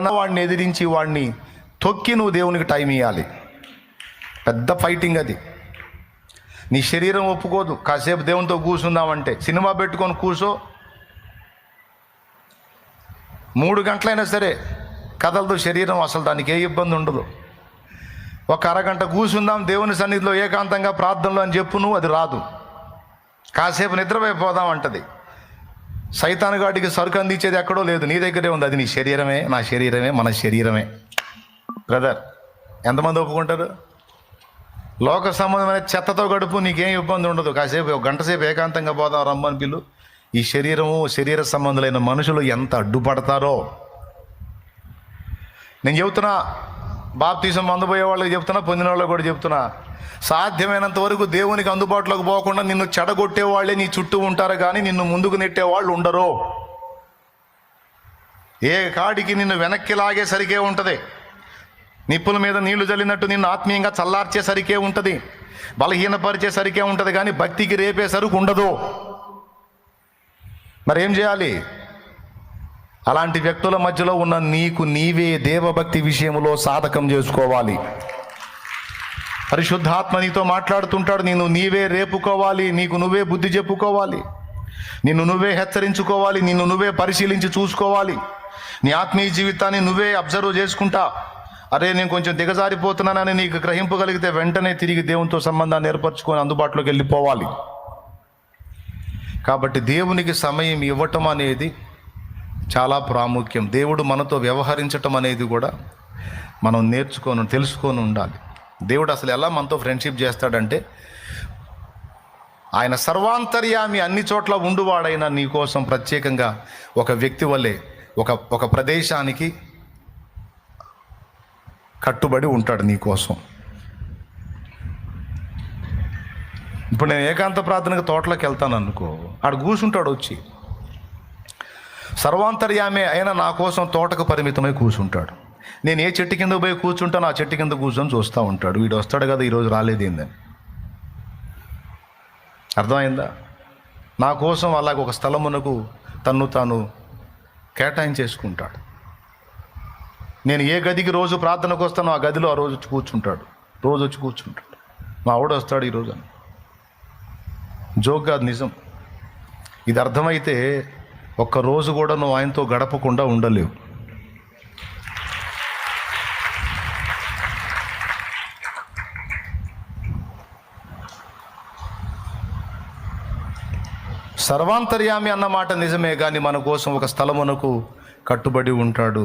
వాడిని ఎదిరించి వాడిని తొక్కి నువ్వు దేవునికి టైం ఇవ్వాలి. పెద్ద ఫైటింగ్ అది. నీ శరీరం ఒప్పుకోదు. కాసేపు దేవునితో కూర్చుందామంటే సినిమా పెట్టుకొని కూర్చో, 3 గంటలైనా సరే కదలదు శరీరం. అసలు దానికి ఏ ఇబ్బంది ఉండదు. ఒక అరగంట కూర్చుందాం దేవుని సన్నిధిలో ఏకాంతంగా ప్రార్థనలో అని చెప్పు, నువ్వు అది రాదు. కాసేపు నిద్రపోయిపోదాం అంటది. సైతాను గాడికి సరుకు అందించేది ఎక్కడో లేదు, నీ దగ్గరే ఉంది. అది నీ శరీరమే, నా శరీరమే, మన శరీరమే. బ్రదర్, ఎంతమంది ఒప్పుకుంటారు? లోక సంబంధమైన చెత్తతో గడుపు, నీకేం ఇబ్బంది ఉండదు. కాసేపు 1 గంట సేపు ఏకాంతంగా పోదాం రమ్మని పిల్లు. ఈ శరీరము, శరీర సంబంధులైన మనుషులు ఎంత అడ్డుపడతారో. నేను చెబుతున్నా, బాప్తీసం పొందబోయే వాళ్ళకి చెప్తున్నా, పొందిన వాళ్ళకి కూడా చెప్తున్నా, సాధ్యమైనంత వరకు దేవునికి అందుబాటులోకి పోకుండా నిన్ను చెడగొట్టే వాళ్ళే నీ చుట్టూ ఉంటారు, కానీ నిన్ను ముందుకు నెట్టే వాళ్ళు ఉండరు. ఏ కాడికి నిన్ను వెనక్కి లాగేసరికే ఉంటుంది. నిప్పుల మీద నీళ్లు జల్లినట్టు నిన్ను ఆత్మీయంగా చల్లార్చేసరికే ఉంటుంది, బలహీనపరిచేసరికే ఉంటుంది, కానీ భక్తికి రేపేసరికి ఉండదు. మరేం చేయాలి? అలాంటి వ్యక్తుల మధ్యలో ఉన్న నీకు నీవే దేవభక్తి విషయంలో సాధకం చేసుకోవాలి. పరిశుద్ధాత్మ నీతో మాట్లాడుతుంటాడు. నిన్ను నీవే రేపుకోవాలి, నీకు నువ్వే బుద్ధి చెప్పుకోవాలి, నిన్ను నువ్వే హెచ్చరించుకోవాలి, నిన్ను నువ్వే పరిశీలించి చూసుకోవాలి. నీ ఆత్మీయ జీవితాన్ని నువ్వే అబ్జర్వ్ చేసుకుంటా. అరే, నేను కొంచెం దిగజారిపోతున్నానని నీకు గ్రహింపగలిగితే వెంటనే తిరిగి దేవునితో సంబంధాన్ని ఏర్పరచుకొని అందుబాటులోకి వెళ్ళిపోవాలి. కాబట్టి దేవునికి సమయం ఇవ్వటం అనేది చాలా ప్రాముఖ్యం. దేవుడు మనతో వ్యవహరించటం అనేది కూడా మనం తెలుసుకొని ఉండాలి. దేవుడు అసలు ఎలా మనతో ఫ్రెండ్షిప్ చేస్తాడంటే, ఆయన సర్వాంతర్యామి, అన్ని చోట్ల ఉండువాడైన నీ కోసం ప్రత్యేకంగా ఒక వ్యక్తి వల్లే ఒక ప్రదేశానికి కట్టుబడి ఉంటాడు నీ కోసం. ఇప్పుడు నేను ఏకాంత ప్రార్థనకు తోటలోకి వెళ్తాను అనుకో, ఆడు కూర్చుంటాడు వచ్చి. సర్వాంతర్యామే అయినా నా కోసం తోటకు పరిమితమై కూర్చుంటాడు. నేను ఏ చెట్టు కింద పోయి కూర్చుంటాను, ఆ చెట్టు కింద కూర్చొని చూస్తూ ఉంటాడు. వీడు వస్తాడు కదా, ఈరోజు రాలేదేందని. అర్థమైందా? నా కోసం అలాగ ఒక స్థలమునకు తన్ను తాను కేటాయించేసుకుంటాడు. నేను ఏ గదికి రోజు ప్రార్థనకు వస్తానో ఆ గదిలో ఆ రోజు వచ్చి కూర్చుంటాడు. మా ఆవిడ వస్తాడు ఈరోజు అని. జోక్ కాదు, నిజం. ఇది అర్థమైతే ఒక్కరోజు కూడా నువ్వు ఆయనతో గడపకుండా ఉండలేవు. సర్వాంతర్యామి అన్నమాట నిజమే, కానీ మన కోసం ఒక స్థలమునకు కట్టుబడి ఉంటాడు.